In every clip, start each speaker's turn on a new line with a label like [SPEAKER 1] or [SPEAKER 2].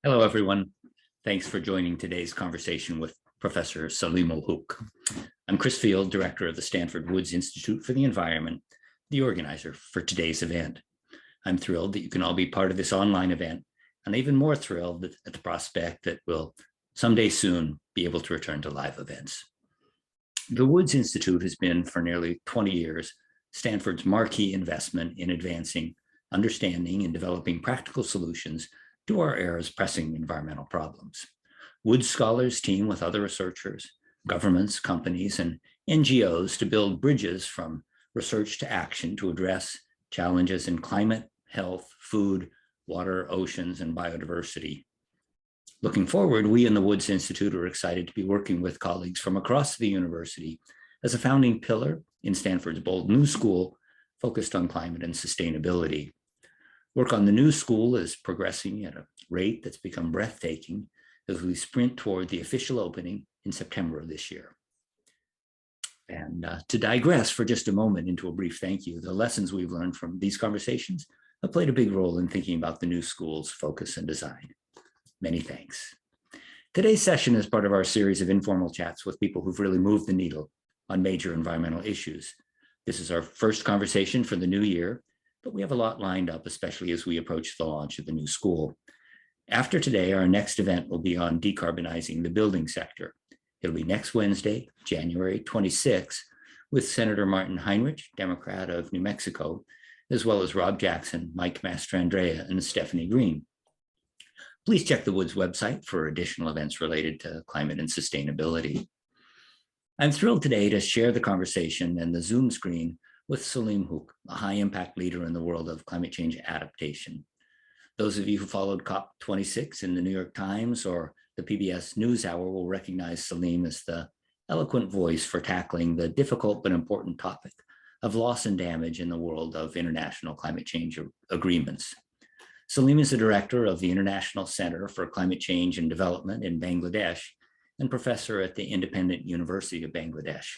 [SPEAKER 1] Hello, everyone. Thanks for joining today's conversation with Professor Saleemul Huq. I'm Chris Field, Director of the Stanford Woods Institute for the Environment, the organizer for today's event. I'm thrilled that you can all be part of this online event, and even more thrilled at the prospect that we'll someday soon be able to return to live events. The Woods Institute has been, for nearly 20 years, Stanford's marquee investment in advancing understanding and developing practical solutions to our era's pressing environmental problems. Woods scholars team with other researchers, governments, companies, and NGOs to build bridges from research to action to address challenges in climate, health, food, water, oceans, and biodiversity. Looking forward, we in the Woods Institute are excited to be working with colleagues from across the university as a founding pillar in Stanford's bold new school focused on climate and sustainability. Work on the new school is progressing at a rate that's become breathtaking as we sprint toward the official opening in September of this year. And to digress for just a moment into a brief thank you, the lessons we've learned from these conversations have played a big role in thinking about the new school's focus and design. Many thanks. Today's session is part of our series of informal chats with people who've really moved the needle on major environmental issues. This is our first conversation for the new year, but we have a lot lined up, especially as we approach the launch of the new school. After today, our next event will be on decarbonizing the building sector. It'll be next Wednesday, January 26th, with Senator Martin Heinrich, Democrat of New Mexico, as well as Rob Jackson, Mike Mastrandrea, and Stephanie Green. Please check the Woods website for additional events related to climate and sustainability. I'm thrilled today to share the conversation and the Zoom screen with Saleemul Huq, a high-impact leader in the world of climate change adaptation. Those of you who followed COP26 in the New York Times or the PBS NewsHour will recognize Saleem as the eloquent voice for tackling the difficult but important topic of loss and damage in the world of international climate change agreements. Saleem is the director of the International Center for Climate Change and Development in Bangladesh and professor at the Independent University of Bangladesh.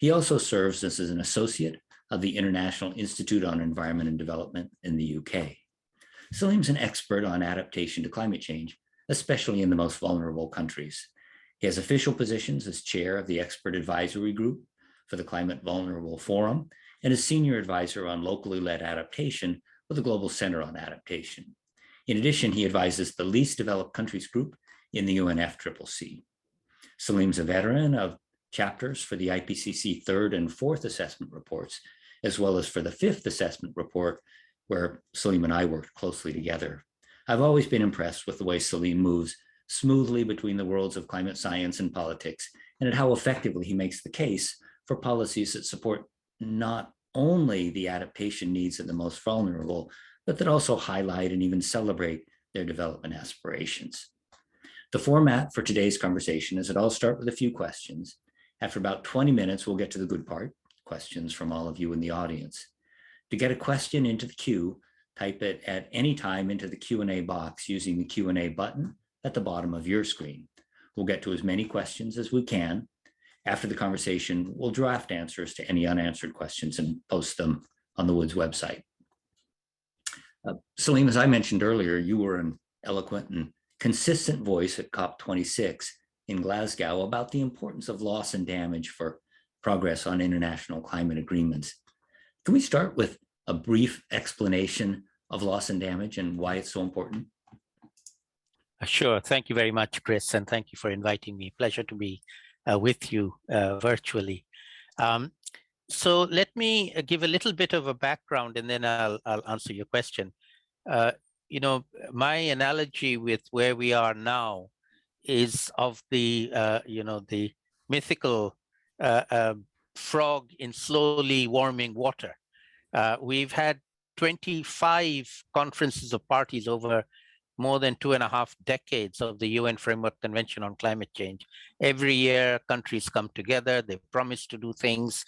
[SPEAKER 1] He also serves as an associate of the International Institute on Environment and Development in the UK. Saleem's an expert on adaptation to climate change, especially in the most vulnerable countries. He has official positions as chair of the Expert Advisory Group for the Climate Vulnerable Forum and is senior advisor on locally led adaptation with the Global Center on Adaptation. In addition, he advises the Least Developed Countries Group in the UNFCCC. Saleem's a veteran of chapters for the IPCC third and fourth assessment reports, as well as for the fifth assessment report, where Saleem and I worked closely together. I've always been impressed with the way Saleem moves smoothly between the worlds of climate science and politics, and at how effectively he makes the case for policies that support not only the adaptation needs of the most vulnerable, but that also highlight and even celebrate their development aspirations. The format for today's conversation is that I'll start with a few questions. After about 20 minutes, we'll get to the good part, questions from all of you in the audience. To get a question into the queue, type it at any time into the Q&A box using the Q&A button at the bottom of your screen. We'll get to as many questions as we can. After the conversation, we'll draft answers to any unanswered questions and post them on the Woods website. Saleem, as I mentioned earlier, you were an eloquent and consistent voice at COP26 in Glasgow about the importance of loss and damage for progress on international climate agreements. Can we start with a brief explanation of loss and damage and why it's so important?
[SPEAKER 2] Sure. Thank you very much, Chris, and thank you for inviting me. Pleasure to be with you virtually. So let me give a little bit of a background, and then I'll answer your question. My analogy with where we are now is of the the mythical frog in slowly warming water. We've had 25 conferences of parties over more than 2.5 decades of the UN Framework Convention on Climate Change. Every year, countries come together, they promise to do things,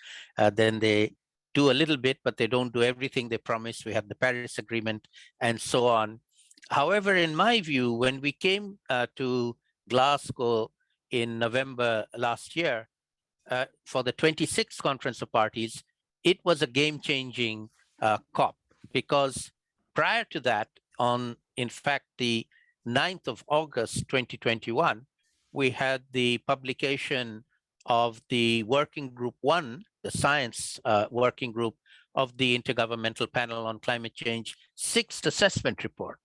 [SPEAKER 2] then they do a little bit, but they don't do everything they promise. We have the Paris Agreement and so on. However, in my view, when we came to Glasgow in November last year, for the 26th Conference of Parties, it was a game-changing COP, because prior to that, in fact, the 9th of August, 2021, we had the publication of the Working Group 1, the science working group of the Intergovernmental Panel on Climate Change, 6th assessment report.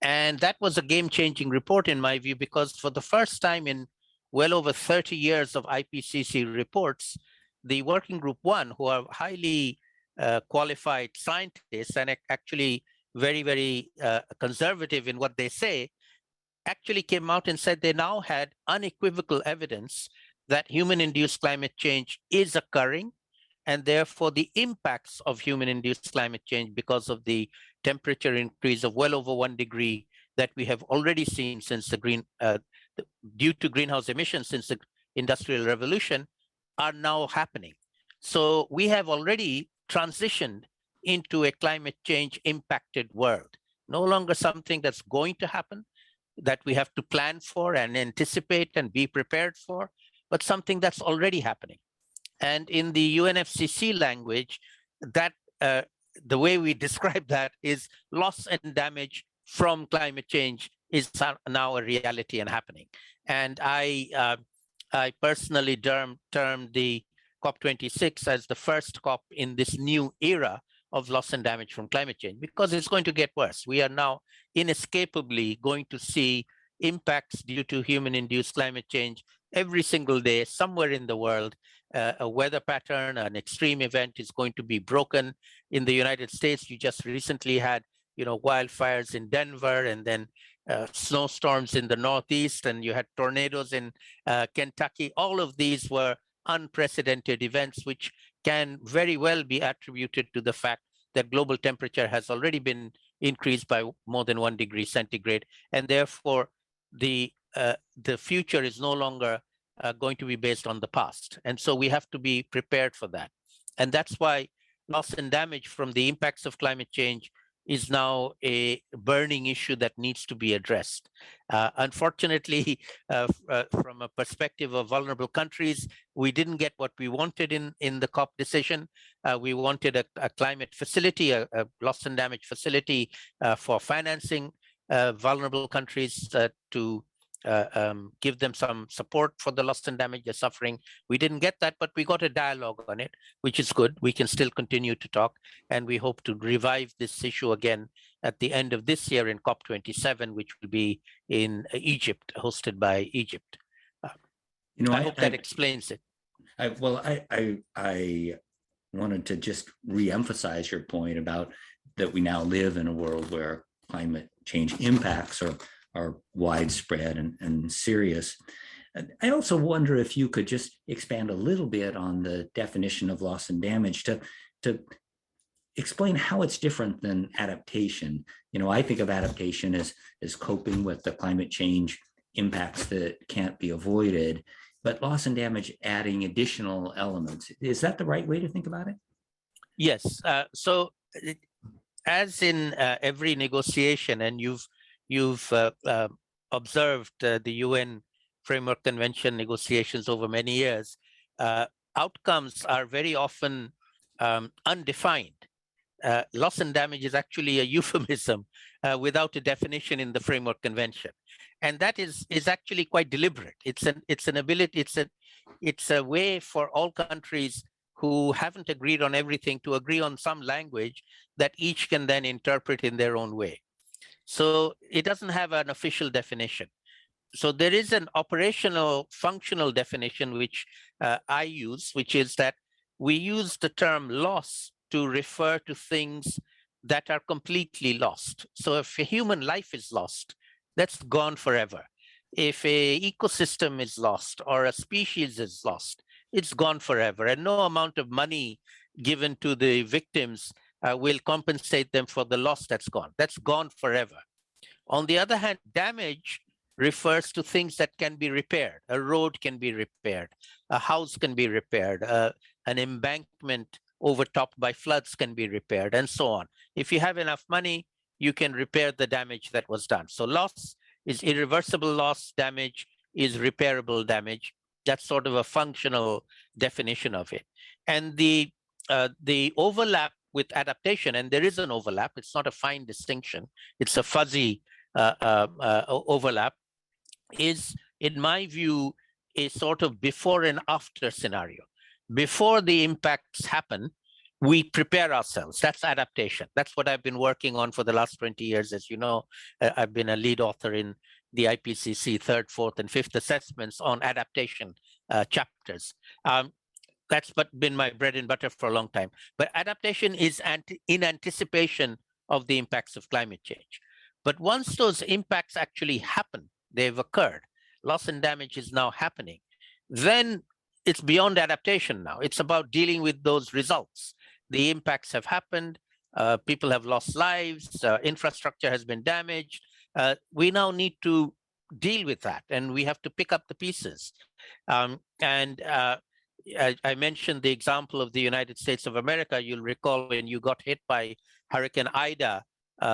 [SPEAKER 2] And that was a game-changing report in my view, because for the first time in well over 30 years of IPCC reports, the Working Group 1, who are highly qualified scientists and actually very, very conservative in what they say, actually came out and said they now had unequivocal evidence that human-induced climate change is occurring, and therefore the impacts of human-induced climate change because of the temperature increase of well over 1 degree that we have already seen since due to greenhouse emissions since the Industrial Revolution are now happening. So we have already transitioned into a climate change impacted world, no longer something that's going to happen, that we have to plan for and anticipate and be prepared for, but something that's already happening. And in the UNFCCC language, that the way we describe that is loss and damage from climate change is now a reality and happening. And I personally termed the COP26 as the first COP in this new era of loss and damage from climate change, because it's going to get worse. We are now inescapably going to see impacts due to human-induced climate change every single day somewhere in the world. A weather pattern, an extreme event is going to be broken. In the United States, you just recently had wildfires in Denver, and then snowstorms in the Northeast, and you had tornadoes in Kentucky. All of these were unprecedented events, which can very well be attributed to the fact that global temperature has already been increased by more than 1 degree centigrade, and therefore the future is no longer going to be based on the past. And so we have to be prepared for that. And that's why loss and damage from the impacts of climate change is now a burning issue that needs to be addressed. Unfortunately, from a perspective of vulnerable countries, we didn't get what we wanted in the COP decision. We wanted a climate facility, a loss and damage facility for financing vulnerable countries to give them some support for the loss and damage they're suffering. We didn't get that, but we got a dialogue on it, which is good. We can still continue to talk, and we hope to revive this issue again at the end of this year in COP27, which will be in Egypt, hosted by Egypt. I hope that explains it.
[SPEAKER 1] I wanted to just re-emphasize your point about that we now live in a world where climate change impacts are widespread and serious. I also wonder if you could just expand a little bit on the definition of loss and damage to explain how it's different than adaptation. I think of adaptation as coping with the climate change impacts that can't be avoided, but loss and damage adding additional elements. Is that the right way to think about it?
[SPEAKER 2] Yes. So as in every negotiation, and you've observed the UN Framework Convention negotiations over many years, outcomes are very often undefined. Loss and damage is actually a euphemism without a definition in the Framework Convention, and that is actually quite deliberate. It's a way for all countries who haven't agreed on everything to agree on some language that each can then interpret in their own way. So it doesn't have an official definition. So there is an operational, functional definition which I use, which is that we use the term loss to refer to things that are completely lost. So if a human life is lost, that's gone forever. If an ecosystem is lost or a species is lost, it's gone forever. And no amount of money given to the victims will compensate them for the loss that's gone. That's gone forever. On the other hand, damage refers to things that can be repaired. A road can be repaired. A house can be repaired. An embankment overtopped by floods can be repaired, and so on. If you have enough money, you can repair the damage that was done. So loss is irreversible loss. Damage is repairable damage. That's sort of a functional definition of it. And the overlap with adaptation, and there is an overlap, it's not a fine distinction, it's a fuzzy overlap, is, in my view, a sort of before and after scenario. Before the impacts happen, we prepare ourselves. That's adaptation. That's what I've been working on for the last 20 years. As you know, I've been a lead author in the IPCC third, fourth, and fifth assessments on adaptation chapters. That's been my bread and butter for a long time. But adaptation is in anticipation of the impacts of climate change. But once those impacts actually happen, they've occurred, loss and damage is now happening, then it's beyond adaptation now. It's about dealing with those results. The impacts have happened, people have lost lives, infrastructure has been damaged. We now need to deal with that, and we have to pick up the pieces. I mentioned the example of the United States of America. You'll recall when you got hit by Hurricane Ida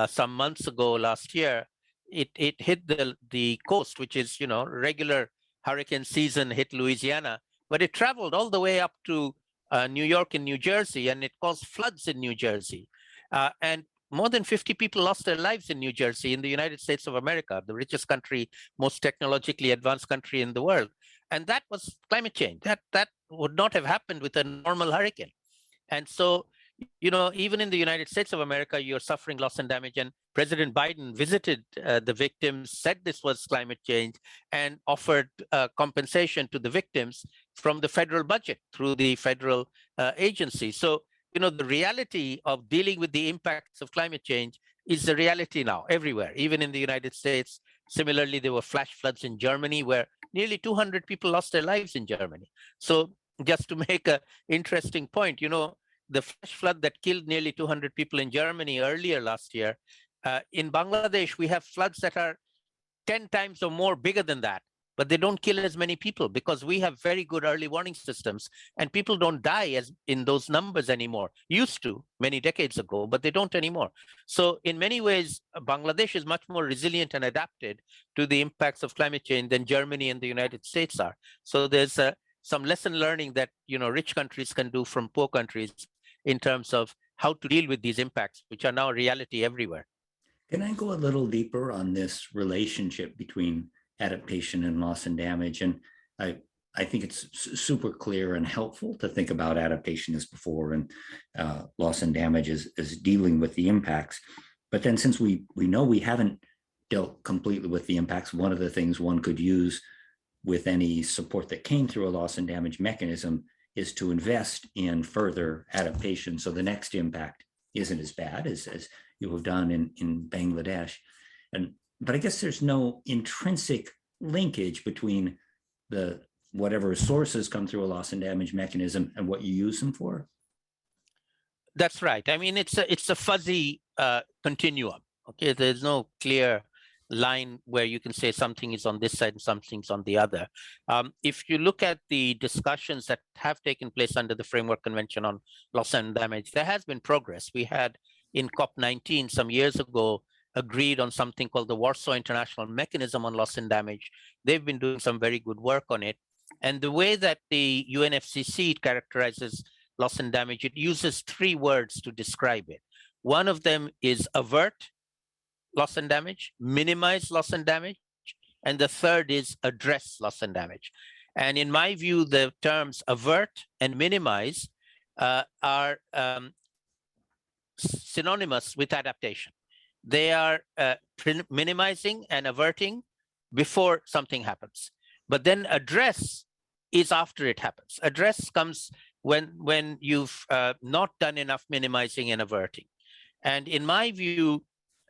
[SPEAKER 2] some months ago last year, it hit the coast, which is, regular hurricane season hit Louisiana, but it traveled all the way up to New York and New Jersey, and it caused floods in New Jersey. And more than 50 people lost their lives in New Jersey, in the United States of America, the richest country, most technologically advanced country in the world. And that was climate change. That would not have happened with a normal hurricane. And so, even in the United States of America, you're suffering loss and damage. And President Biden visited the victims, said this was climate change, and offered compensation to the victims from the federal budget through the federal agency. So, the reality of dealing with the impacts of climate change is the reality now everywhere, even in the United States. Similarly, there were flash floods in Germany where nearly 200 people lost their lives in Germany. So just to make an interesting point, the flash flood that killed nearly 200 people in Germany earlier last year, in Bangladesh, we have floods that are 10 times or more bigger than that, but they don't kill as many people because we have very good early warning systems, and people don't die as in those numbers anymore. Used to many decades ago, but they don't anymore. So in many ways, Bangladesh is much more resilient and adapted to the impacts of climate change than Germany and the United States are. So there's some lesson learning that rich countries can do from poor countries in terms of how to deal with these impacts, which are now reality everywhere.
[SPEAKER 1] Can I go a little deeper on this relationship between adaptation and loss and damage? And I think it's super clear and helpful to think about adaptation as before and loss and damage as dealing with the impacts. But then since we know we haven't dealt completely with the impacts, one of the things one could use with any support that came through a loss and damage mechanism is to invest in further adaptation so the next impact isn't as bad as you have done in Bangladesh. But I guess there's no intrinsic linkage between the whatever sources come through a loss and damage mechanism and what you use them for.
[SPEAKER 2] That's right. I mean, it's a fuzzy continuum. Okay, there's no clear line where you can say something is on this side and something's on the other. If you look at the discussions that have taken place under the Framework Convention on Loss and Damage, there has been progress. We had in COP19 some years ago agreed on something called the Warsaw International Mechanism on Loss and Damage. They've been doing some very good work on it. And the way that the UNFCCC characterizes loss and damage, it uses 3 words to describe it. One of them is avert loss and damage, minimize loss and damage, and the third is address loss and damage. And in my view, the terms avert and minimize are synonymous with adaptation. They are minimizing and averting before something happens. But then address is after it happens. Address comes when you've not done enough minimizing and averting. And in my view,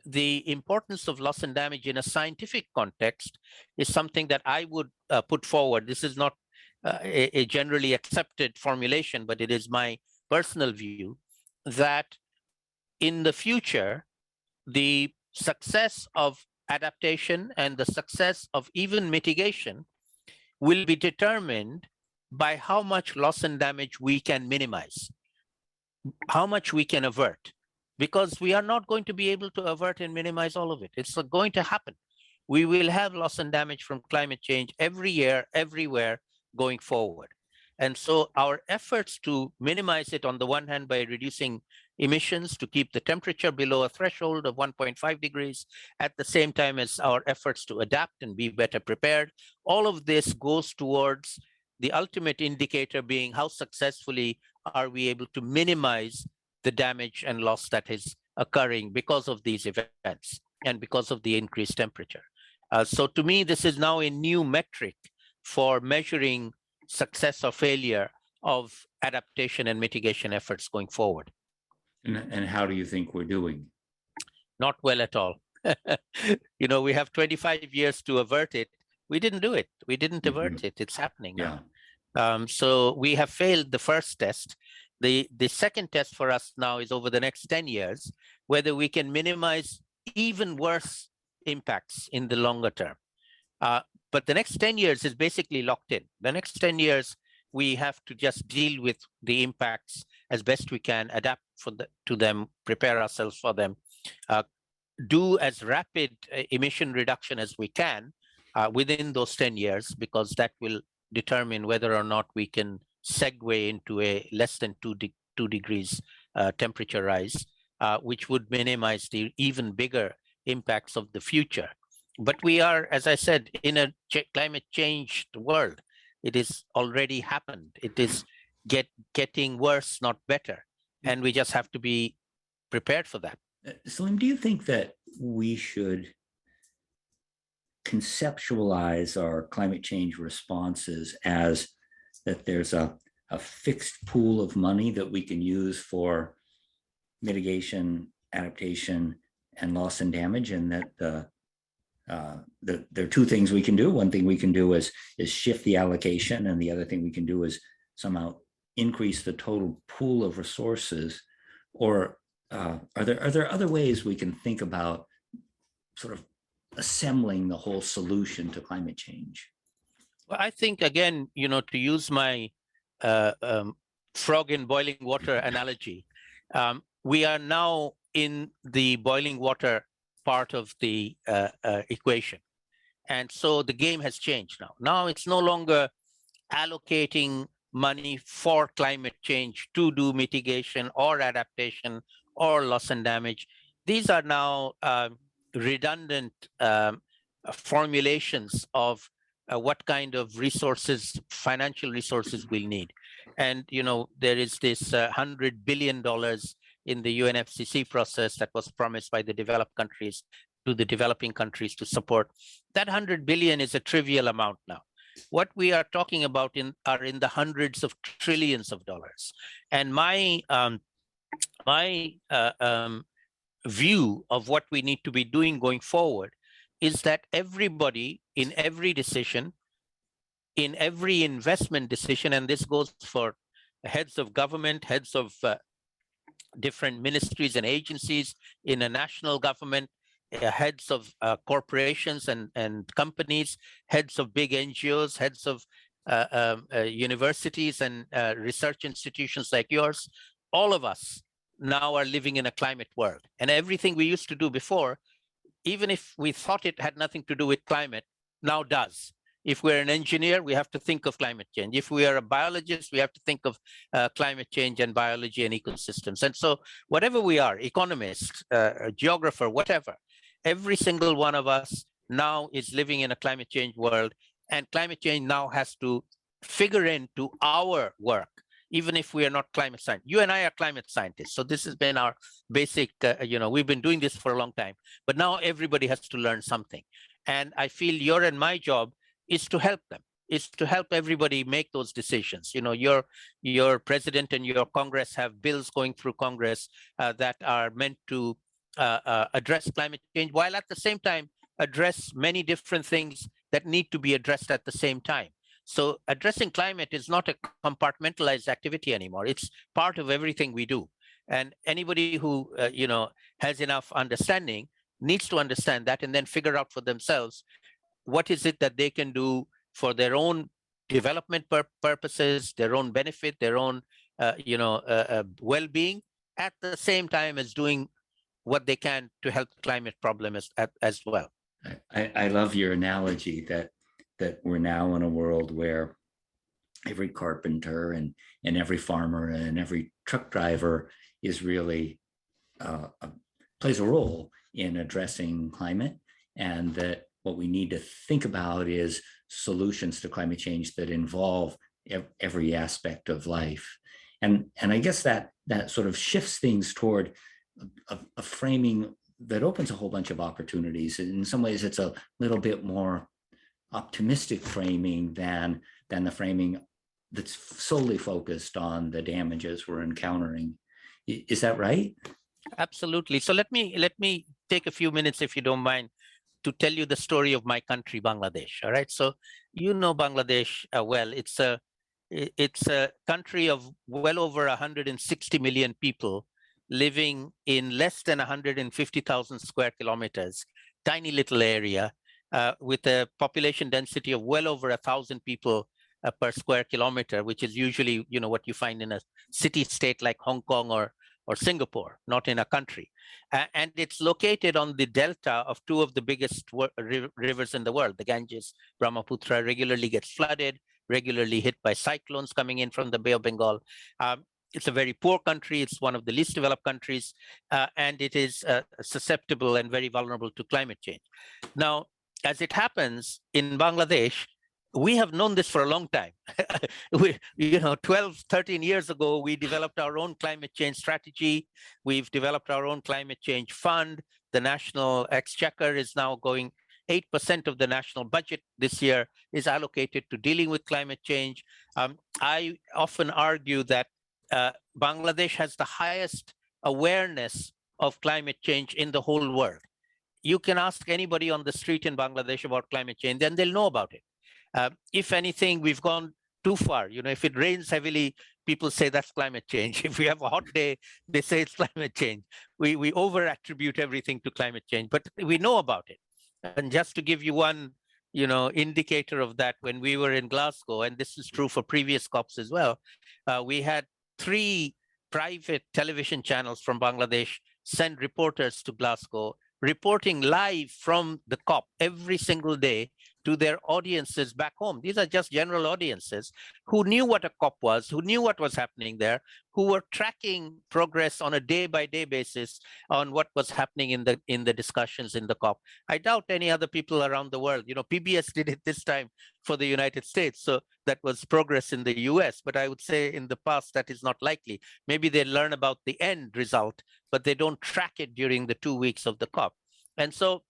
[SPEAKER 2] the importance of loss and damage in a scientific context is something that I would put forward. This is not a generally accepted formulation, but it is my personal view that in the future, the success of adaptation and the success of even mitigation will be determined by how much loss and damage we can minimize, how much we can avert, because we are not going to be able to avert and minimize all of it. It's going to happen. We will have loss and damage from climate change every year, everywhere going forward. And so our efforts to minimize it on the one hand by reducing emissions to keep the temperature below a threshold of 1.5 degrees, at the same time as our efforts to adapt and be better prepared. All of this goes towards the ultimate indicator being how successfully are we able to minimize the damage and loss that is occurring because of these events and because of the increased temperature. So to me, this is now a new metric for measuring success or failure of adaptation and mitigation efforts going forward.
[SPEAKER 1] And how do you think we're doing?
[SPEAKER 2] Not well at all. We have 25 years to avert it. We didn't do it. We didn't avert it. It's happening now. So we have failed the first test. The second test for us now is over the next 10 years, whether we can minimize even worse impacts in the longer term. But the next 10 years is basically locked in. The next 10 years, we have to just deal with the impacts as best we can, adapt to them, prepare ourselves for them, do as rapid emission reduction as we can within those 10 years, because that will determine whether or not we can segue into a less than 2 degrees temperature rise, which would minimize the even bigger impacts of the future. But we are, as I said, in a climate changed world. It is already happened. It is getting worse, not better. And we just have to be prepared for that.
[SPEAKER 1] Saleem, do you think that we should conceptualize our climate change responses as that there's a fixed pool of money that we can use for mitigation, adaptation, and loss and damage, and that there are two things we can do. One thing we can do is shift the allocation, and the other thing we can do is somehow increase the total pool of resources? Or are there other ways we can think about sort of assembling the whole solution to climate change?
[SPEAKER 2] Well, I think, again, to use my frog in boiling water analogy, we are now in the boiling water part of the equation. And so the game has changed now. Now it's no longer allocating money for climate change to do mitigation or adaptation or loss and damage. These are now redundant formulations of what kind of resources, financial resources we'll need. And, there is this $100 billion in the UNFCCC process that was promised by the developed countries to the developing countries to support. That 100 billion is a trivial amount now. What we are talking about are in the hundreds of trillions of dollars. And my view of what we need to be doing going forward is that everybody in every decision, in every investment decision, and this goes for heads of government, heads of different ministries and agencies in a national government, heads of corporations and companies, heads of big NGOs, heads of universities and research institutions like yours, all of us now are living in a climate world. And everything we used to do before, even if we thought it had nothing to do with climate, now does. If we're an engineer, we have to think of climate change. If we are a biologist, we have to think of climate change and biology and ecosystems. And so whatever we are, economist, geographer, whatever, every single one of us now is living in a climate change world, and climate change now has to figure into our work, even if we are not climate scientists. You and I are climate scientists. So this has been our basic, we've been doing this for a long time, but now everybody has to learn something. And I feel your and my job is to help them, is to help everybody make those decisions. Your president and your Congress have bills going through Congress that are meant to address climate change, while at the same time address many different things that need to be addressed at the same time. So addressing climate is not a compartmentalized activity anymore. It's part of everything we do. And anybody who has enough understanding needs to understand that and then figure out for themselves what is it that they can do for their own development purposes, their own benefit, their own well-being, at the same time as doing what they can to help the climate problem as well.
[SPEAKER 1] I love your analogy that we're now in a world where every carpenter and every farmer and every truck driver is really plays a role in addressing climate, and that what we need to think about is solutions to climate change that involve every aspect of life. And I guess that sort of shifts things toward a framing that opens a whole bunch of opportunities. In some ways, it's a little bit more optimistic framing than the framing that's solely focused on the damages we're encountering. Is that right?
[SPEAKER 2] Absolutely. So let me take a few minutes, if you don't mind, to tell you the story of my country, Bangladesh. All right. So you know Bangladesh well. It's a country of well over 160 million people living in less than 150,000 square kilometers, tiny little area, with a population density of well over 1,000 people per square kilometer, which is usually, you know, what you find in a city state like Hong Kong or Singapore, not in a country. And it's located on the delta of two of the biggest rivers in the world. The Ganges, Brahmaputra, regularly gets flooded, regularly hit by cyclones coming in from the Bay of Bengal. It's a very poor country. It's one of the least developed countries, and it is susceptible and very vulnerable to climate change. Now, as it happens in Bangladesh, we have known this for a long time. 12, 13 years ago, we developed our own climate change strategy. We've developed our own climate change fund. The national exchequer is now going 8% of the national budget this year is allocated to dealing with climate change. I often argue that Bangladesh has the highest awareness of climate change in the whole world. You can ask anybody on the street in Bangladesh about climate change, and they'll know about it. If anything, we've gone too far. You know, if it rains heavily, people say that's climate change. If we have a hot day, they say it's climate change. We over-attribute everything to climate change, but we know about it. And just to give you one, indicator of that, when we were in Glasgow, and this is true for previous COPs as well, we had 3 private television channels from Bangladesh send reporters to Glasgow, reporting live from the COP every single day to their audiences back home. These are just general audiences who knew what a COP was, who knew what was happening there, who were tracking progress on a day-by-day basis on what was happening in the discussions in the COP. I doubt any other people around the world. PBS did it this time for the United States, so that was progress in the US. But I would say in the past that is not likely. Maybe they learn about the end result, but they don't track it during the 2 weeks of the COP. And so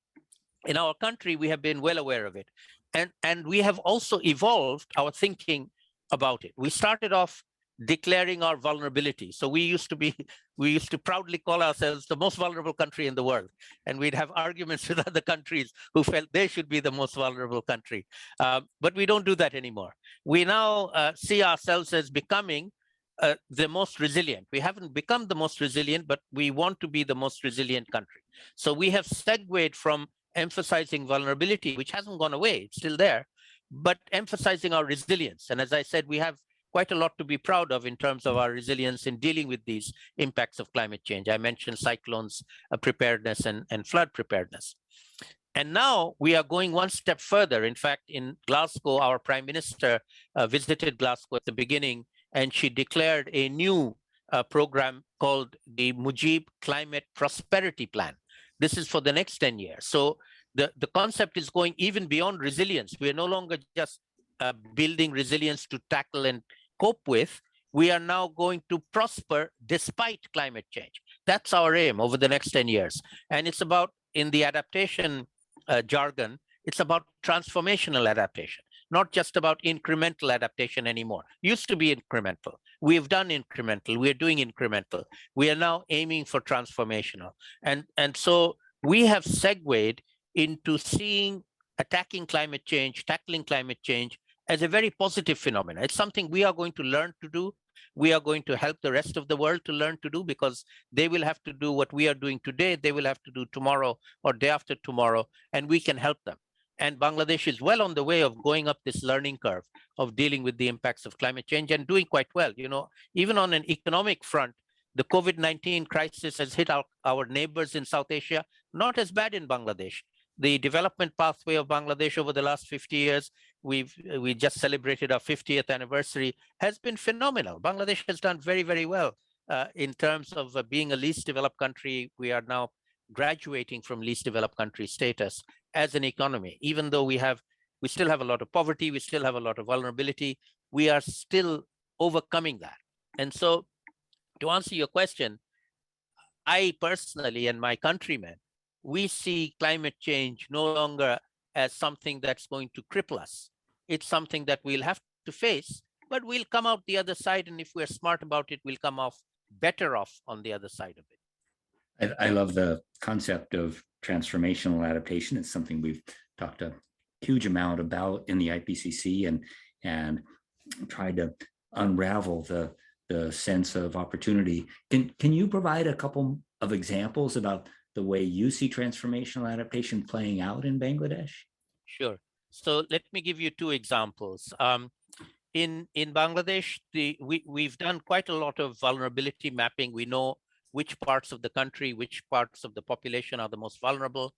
[SPEAKER 2] in our country, we have been well aware of it. And we have also evolved our thinking about it. We started off declaring our vulnerability. So we used to proudly call ourselves the most vulnerable country in the world. And we'd have arguments with other countries who felt they should be the most vulnerable country. But we don't do that anymore. We now see ourselves as becoming the most resilient. We haven't become the most resilient, but we want to be the most resilient country. So we have segued from emphasizing vulnerability, which hasn't gone away, it's still there, but emphasizing our resilience. And as I said, we have quite a lot to be proud of in terms of our resilience in dealing with these impacts of climate change. I mentioned cyclones preparedness and flood preparedness. And now we are going one step further. In fact, in Glasgow, our Prime Minister visited Glasgow at the beginning, and she declared a new program called the Mujib Climate Prosperity Plan. This is for the next 10 years. So the concept is going even beyond resilience. We are no longer just building resilience to tackle and cope with. We are now going to prosper despite climate change. That's our aim over the next 10 years. And it's about, in the adaptation jargon, it's about transformational adaptation, not just about incremental adaptation anymore. Used to be incremental. We've done incremental. We're doing incremental. We are now aiming for transformational. And so we have segued into seeing attacking climate change, tackling climate change as a very positive phenomenon. It's something we are going to learn to do. We are going to help the rest of the world to learn to do, because they will have to do what we are doing today. They will have to do tomorrow or day after tomorrow, and we can help them. And Bangladesh is well on the way of going up this learning curve of dealing with the impacts of climate change and doing quite well. Even on an economic front, the COVID-19 crisis has hit our neighbors in South Asia, not as bad in Bangladesh. The development pathway of Bangladesh over the last 50 years, we just celebrated our 50th anniversary, has been phenomenal. Bangladesh has done very, very well in terms of being a least developed country, we are now graduating from least developed country status as an economy. Even though we still have a lot of poverty, we still have a lot of vulnerability, we are still overcoming that. And so to answer your question, I personally and my countrymen, we see climate change no longer as something that's going to cripple us. It's something that we'll have to face, but we'll come out the other side. And if we're smart about it, we'll come off better off on the other side of it.
[SPEAKER 1] I love the concept of transformational adaptation. It's something we've talked a huge amount about in the IPCC and tried to unravel the sense of opportunity. Can you provide a couple of examples about the way you see transformational adaptation playing out in Bangladesh?
[SPEAKER 2] Sure. So let me give you two examples. In Bangladesh, we've done quite a lot of vulnerability mapping. We know which parts of the country, which parts of the population are the most vulnerable.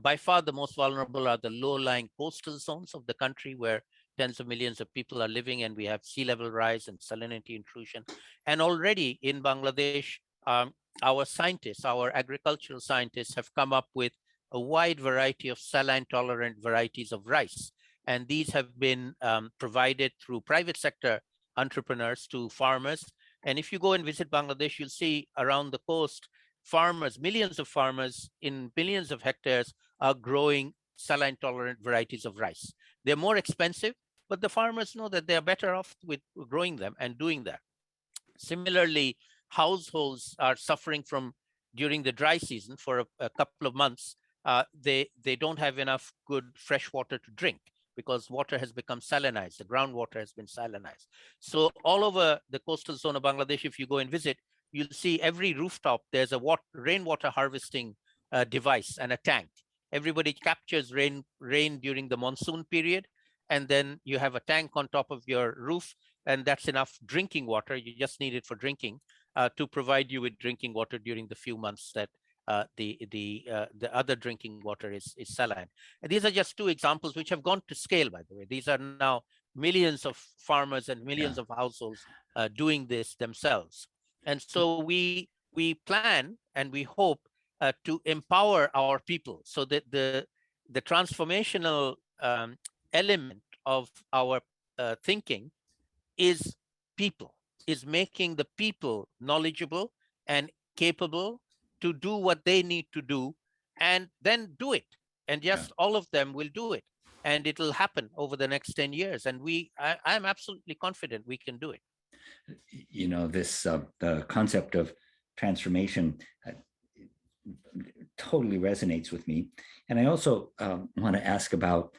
[SPEAKER 2] By far, the most vulnerable are the low-lying coastal zones of the country where tens of millions of people are living, and we have sea level rise and salinity intrusion. And already in Bangladesh, our scientists, our agricultural scientists have come up with a wide variety of saline-tolerant varieties of rice. And these have been provided through private sector entrepreneurs to farmers. And if you go and visit Bangladesh, you'll see around the coast, farmers, millions of farmers in billions of hectares are growing saline-tolerant varieties of rice. They're more expensive, but the farmers know that they're better off with growing them and doing that. Similarly, households are suffering from, during the dry season for a couple of months, they don't have enough good fresh water to drink because water has become salinized, the groundwater has been salinized. So all over the coastal zone of Bangladesh, if you go and visit, you'll see every rooftop, there's a rainwater harvesting device and a tank. Everybody captures rain during the monsoon period, and then you have a tank on top of your roof, and that's enough drinking water. You just need it for drinking to provide you with drinking water during the few months that the other drinking water is saline. And these are just two examples which have gone to scale, by the way. These are now millions of farmers and millions of households doing this themselves. And so we plan and we hope to empower our people so that the transformational element of our thinking is people, is making the people knowledgeable and capable to do what they need to do, and then do it. And just all of them will do it. And it will happen over the next 10 years. And I'm absolutely confident we can do it.
[SPEAKER 1] You know, this the concept of transformation totally resonates with me. And I also want to ask about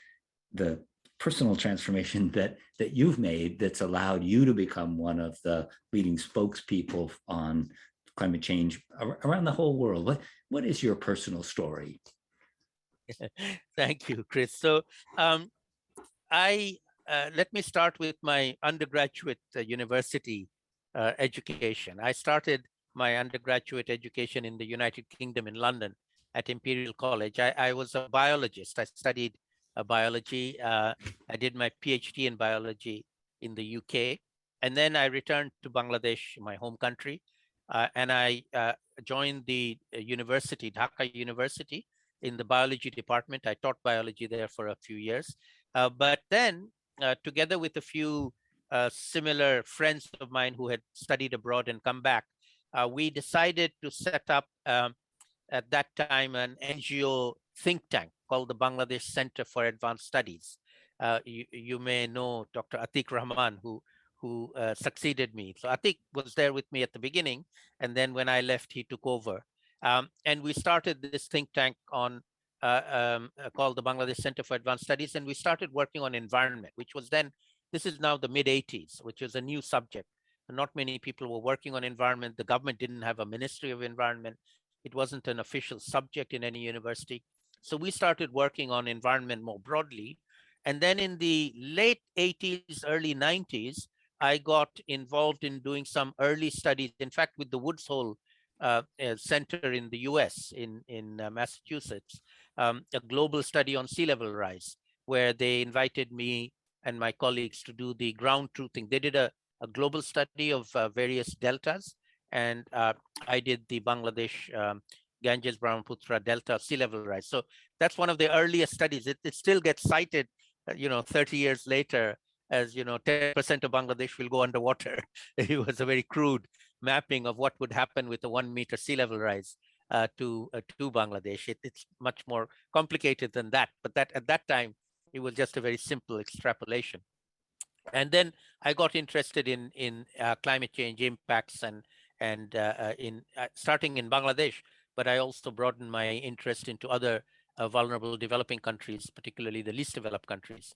[SPEAKER 1] the personal transformation that you've made that's allowed you to become one of the leading spokespeople on climate change around the whole world. What is your personal story?
[SPEAKER 2] Thank you, Chris. So let me start with my undergraduate university education. I started my undergraduate education in the United Kingdom in London at Imperial College. I was a biologist. I studied biology. I did my PhD in biology in the UK. And then I returned to Bangladesh, my home country. And I joined the university, Dhaka University, in the biology department. I taught biology there for a few years. But then, together with a few similar friends of mine who had studied abroad and come back, we decided to set up, at that time, an NGO think tank called the Bangladesh Center for Advanced Studies. You may know Dr. Atiq Rahman, who succeeded me. So Atiq was there with me at the beginning, and then when I left, he took over. And we started this think tank on called the Bangladesh Center for Advanced Studies, and we started working on environment, which was then, this is now the mid-'80s, which is a new subject. Not many people were working on environment. The government didn't have a Ministry of Environment. It wasn't an official subject in any university. So we started working on environment more broadly. And then in the late 80s, early 90s, I got involved in doing some early studies, in fact, with the Woods Hole Center in the US, in Massachusetts, a global study on sea level rise, where they invited me and my colleagues to do the ground truthing. They did a global study of various deltas, and I did the Bangladesh Ganges Brahmaputra Delta sea level rise. So that's one of the earliest studies. It still gets cited, 30 years later as, 10% of Bangladesh will go underwater. It was a very crude mapping of what would happen with a 1 meter sea level rise to Bangladesh. It's much more complicated than that, but that at that time, it was just a very simple extrapolation. And then I got interested in climate change impacts and in starting in Bangladesh, but I also broadened my interest into other vulnerable developing countries, particularly the least developed countries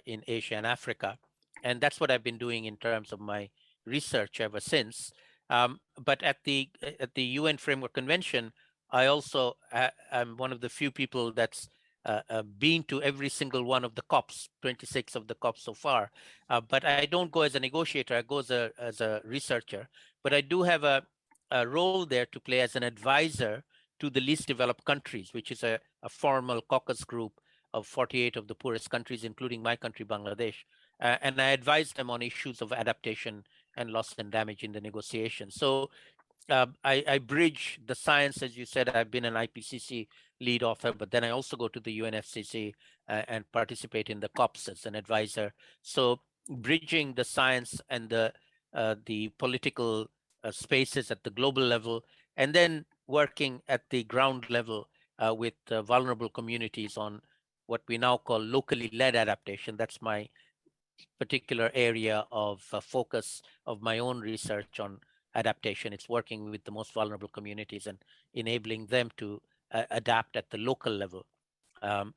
[SPEAKER 2] in Asia and Africa. And that's what I've been doing in terms of my research ever since. But at the UN Framework Convention, I also am one of the few people that's been to every single one of the COPs, 26 of the COPs so far. But I don't go as a negotiator, I go as a researcher. But I do have a role there to play as an advisor to the least developed countries, which is a formal caucus group of 48 of the poorest countries, including my country, Bangladesh. And I advise them on issues of adaptation and loss and damage in the negotiation. So I bridge the science, as you said. I've been an IPCC lead author, but then I also go to the UNFCCC and participate in the COPs as an advisor. So bridging the science and the political spaces at the global level, and then working at the ground level with vulnerable communities on what we now call locally led adaptation. That's my particular area of focus of my own research on adaptation. It's working with the most vulnerable communities and enabling them to adapt at the local level. And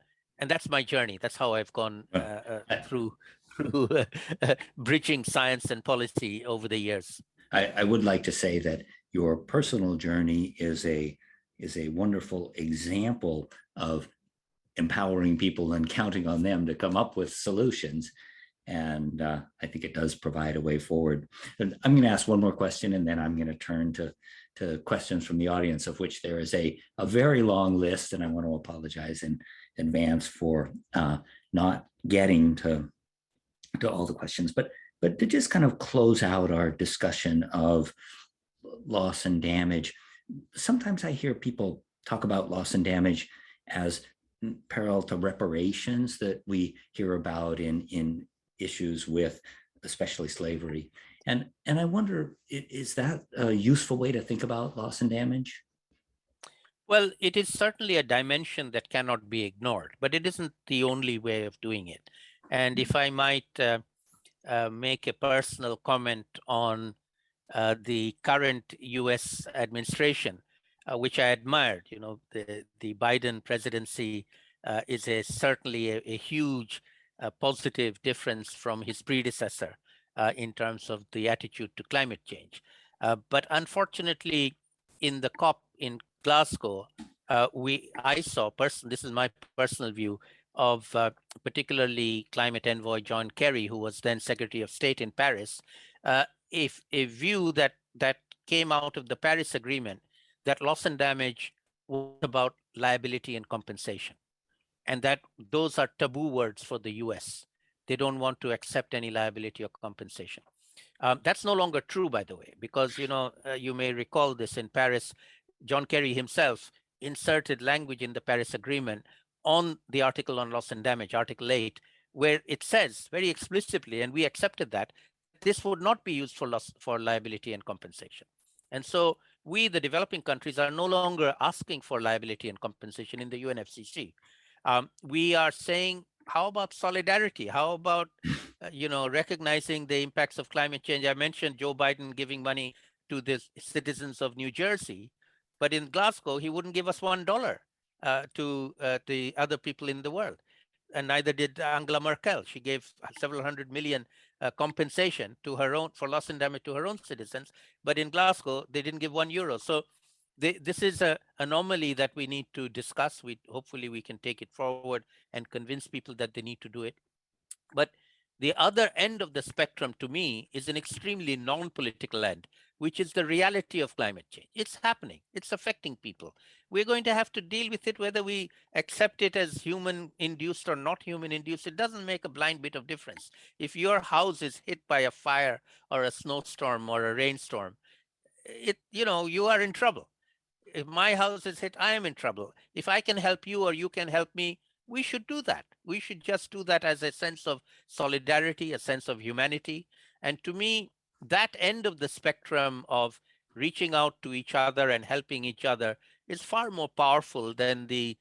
[SPEAKER 2] that's my journey. That's how I've gone through bridging science and policy over the years.
[SPEAKER 1] I would like to say that your personal journey is a wonderful example of empowering people and counting on them to come up with solutions. And I think it does provide a way forward. And I'm going to ask one more question, and then I'm going to turn to questions from the audience, of which there is a very long list. And I want to apologize in advance for not getting to all the questions. But to just kind of close out our discussion of loss and damage, sometimes I hear people talk about loss and damage as parallel to reparations that we hear about in issues with especially slavery. And I wonder, is that a useful way to think about loss and damage?
[SPEAKER 2] Well, it is certainly a dimension that cannot be ignored, but it isn't the only way of doing it. And if I might make a personal comment on the current US administration, which I admired. The Biden presidency is certainly a huge positive difference from his predecessor in terms of the attitude to climate change. But unfortunately, in the COP in Glasgow, I saw, this is my personal view, of particularly climate envoy John Kerry, who was then Secretary of State in Paris, a view that came out of the Paris Agreement, that loss and damage was about liability and compensation, and that those are taboo words for the US. They don't want to accept any liability or compensation. That's no longer true, by the way, because you may recall this. In Paris, John Kerry himself inserted language in the Paris Agreement on the article on loss and damage, Article 8, where it says very explicitly, and we accepted that, this would not be used for liability and compensation. And so we, the developing countries, are no longer asking for liability and compensation in the UNFCCC. We are saying, how about solidarity? How about recognizing the impacts of climate change? I mentioned Joe Biden giving money to the citizens of New Jersey, but in Glasgow, he wouldn't give us $1 to the other people in the world. And neither did Angela Merkel. She gave several hundred million compensation to her own for loss and damage to her own citizens. But in Glasgow, they didn't give €1. So this is an anomaly that we need to discuss. Hopefully we can take it forward and convince people that they need to do it. But the other end of the spectrum, to me, is an extremely non-political end, which is the reality of climate change. It's happening. It's affecting people. We're going to have to deal with it, whether we accept it as human-induced or not human-induced. It doesn't make a blind bit of difference. If your house is hit by a fire or a snowstorm or a rainstorm, you are in trouble. If my house is hit, I am in trouble. If I can help you or you can help me, we should do that. We should just do that as a sense of solidarity, a sense of humanity. And to me, that end of the spectrum of reaching out to each other and helping each other is far more powerful than the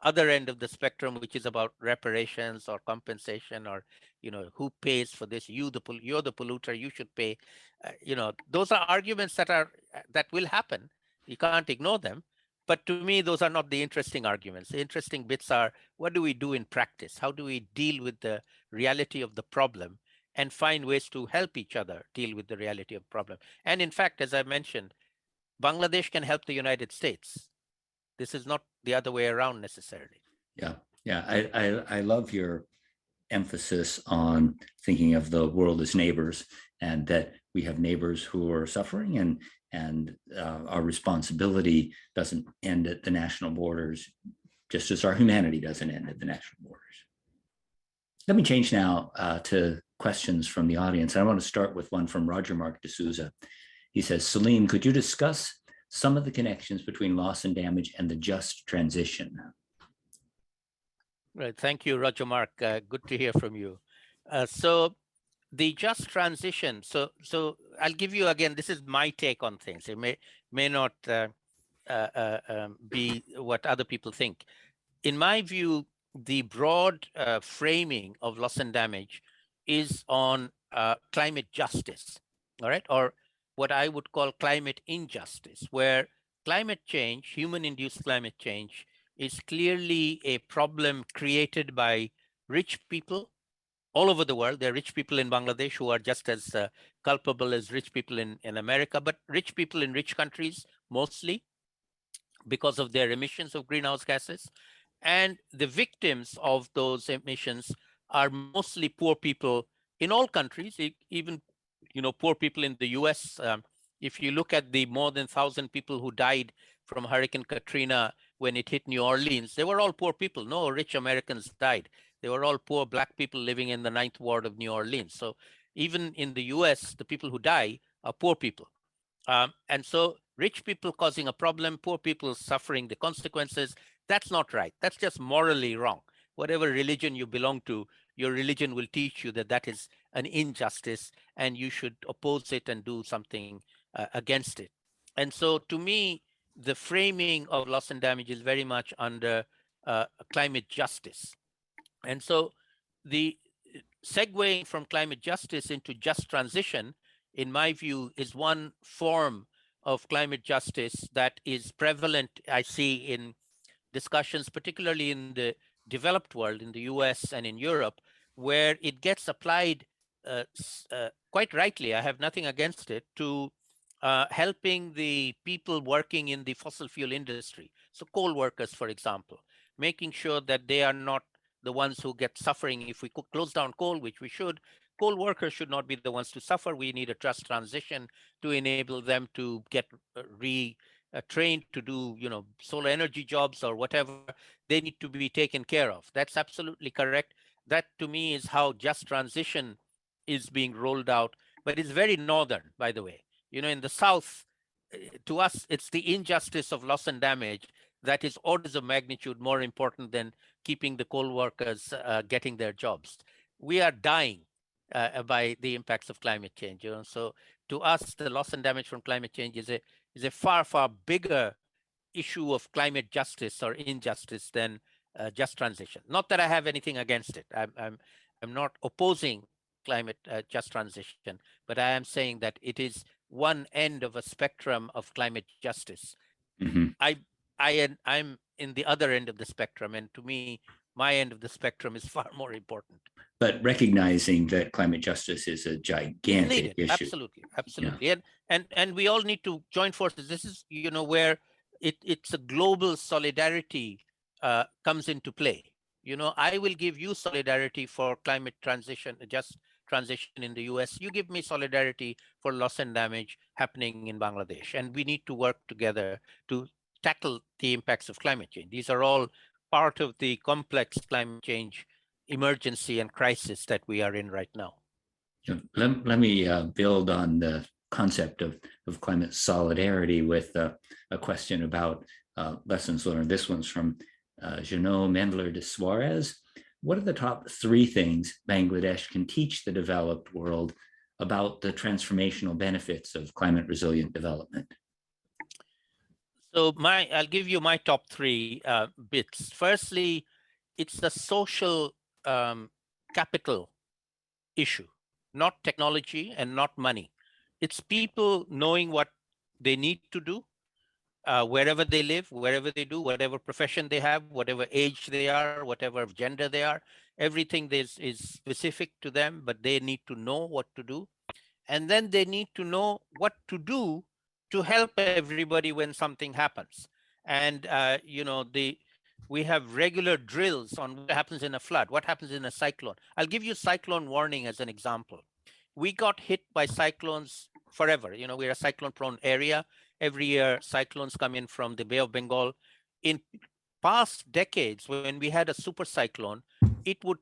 [SPEAKER 2] other end of the spectrum, which is about reparations or compensation, or who pays for this. You're the polluter, you should pay. Those are arguments that will happen. You can't ignore them. But to me, those are not the interesting arguments. The interesting bits are, what do we do in practice? How do we deal with the reality of the problem and find ways to help each other deal with the reality of the problem? And in fact, as I mentioned, Bangladesh can help the United States. This is not the other way around necessarily.
[SPEAKER 1] Yeah, yeah. I love your emphasis on thinking of the world as neighbors, and that we have neighbors who are suffering, and our responsibility doesn't end at the national borders, just as our humanity doesn't end at the national borders. Let me change now to questions from the audience. I want to start with one from Roger Mark D'Souza. He says, Saleem, could you discuss some of the connections between loss and damage and the just transition?
[SPEAKER 2] Right. Thank you, Roger Mark. Good to hear from you. So the just transition. So I'll give you again. This is my take on things. It may not be what other people think. In my view, the broad framing of loss and damage is on climate justice. All right, or what I would call climate injustice, where climate change, human-induced climate change, is clearly a problem created by rich people all over the world. There are rich people in Bangladesh who are just as culpable as rich people in America, but rich people in rich countries mostly because of their emissions of greenhouse gases. And the victims of those emissions are mostly poor people in all countries, even poor people in the US. If you look at the more than 1,000 people who died from Hurricane Katrina when it hit New Orleans, they were all poor people. No rich Americans died. They were all poor Black people living in the 9th Ward of New Orleans. So even in the US, the people who die are poor people. And so rich people causing a problem, poor people suffering the consequences, that's not right. That's just morally wrong. Whatever religion you belong to, your religion will teach you that that is an injustice and you should oppose it and do something against it. And so to me, the framing of loss and damage is very much under climate justice. And so the segueing from climate justice into just transition, in my view, is one form of climate justice that is prevalent, I see, in discussions, particularly in the developed world, in the US and in Europe, where it gets applied quite rightly, I have nothing against it, to helping the people working in the fossil fuel industry. So coal workers, for example, making sure that they are not the ones who get suffering. If we close down coal, which we should, coal workers should not be the ones to suffer. We need a just transition to enable them to get trained to do, solar energy jobs or whatever. They need to be taken care of. That's absolutely correct. That to me is how just transition is being rolled out. But it's very northern, by the way. In the South, to us, it's the injustice of loss and damage that is orders of magnitude more important than keeping the coal workers getting their jobs. We are dying by the impacts of climate change. So to us, the loss and damage from climate change is a far, far bigger issue of climate justice or injustice than just transition. Not that I have anything against it. I'm not opposing climate just transition, but I am saying that it is one end of a spectrum of climate justice.
[SPEAKER 1] Mm-hmm.
[SPEAKER 2] I'm in the other end of the spectrum, and to me, my end of the spectrum is far more important.
[SPEAKER 1] But recognizing that climate justice is a gigantic issue.
[SPEAKER 2] Absolutely. Yeah. And we all need to join forces. This is, where it's a global solidarity comes into play. I will give you solidarity for climate transition, just transition in the US. You give me solidarity for loss and damage happening in Bangladesh. And we need to work together to tackle the impacts of climate change. These are all part of the complex climate change emergency and crisis that we are in right now.
[SPEAKER 1] Let me build on the concept of climate solidarity with a question about lessons learned. This one's from Jeannot Mendler de Suarez. What are the top 3 things Bangladesh can teach the developed world about the transformational benefits of climate resilient development?
[SPEAKER 2] So I'll give you my top 3 bits. Firstly, it's the social capital issue, not technology and not money. It's people knowing what they need to do, wherever they live, wherever they do, whatever profession they have, whatever age they are, whatever gender they are. Everything is specific to them, but they need to know what to do. And then they need to know what to do to help everybody when something happens. And we have regular drills on what happens in a flood, what happens in a cyclone. I'll give you cyclone warning as an example. We got hit by cyclones forever. We're a cyclone prone area. Every year cyclones come in from the Bay of Bengal. In past decades, when we had a super cyclone, it would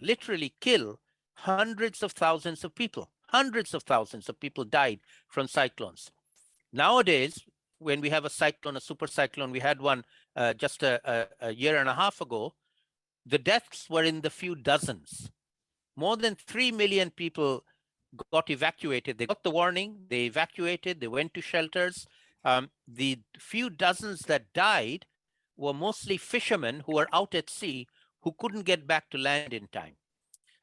[SPEAKER 2] literally kill hundreds of thousands of people. Hundreds of thousands of people died from cyclones. Nowadays, when we have a cyclone, a super cyclone, we had one just a year and a half ago, the deaths were in the few dozens. More than 3 million people got evacuated. They got the warning, they evacuated, they went to shelters. The few dozens that died were mostly fishermen who were out at sea who couldn't get back to land in time.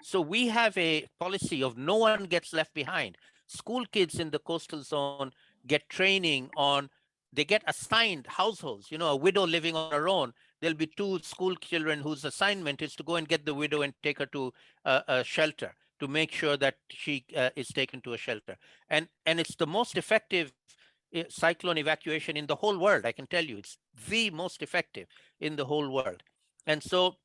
[SPEAKER 2] So we have a policy of no one gets left behind. School kids in the coastal zone get training on, they get assigned households. A widow living on her own, there'll be 2 school children whose assignment is to go and get the widow and take her to a shelter, to make sure that she is taken to a shelter. And it's the most effective cyclone evacuation in the whole world. I can tell you, it's the most effective in the whole world. And so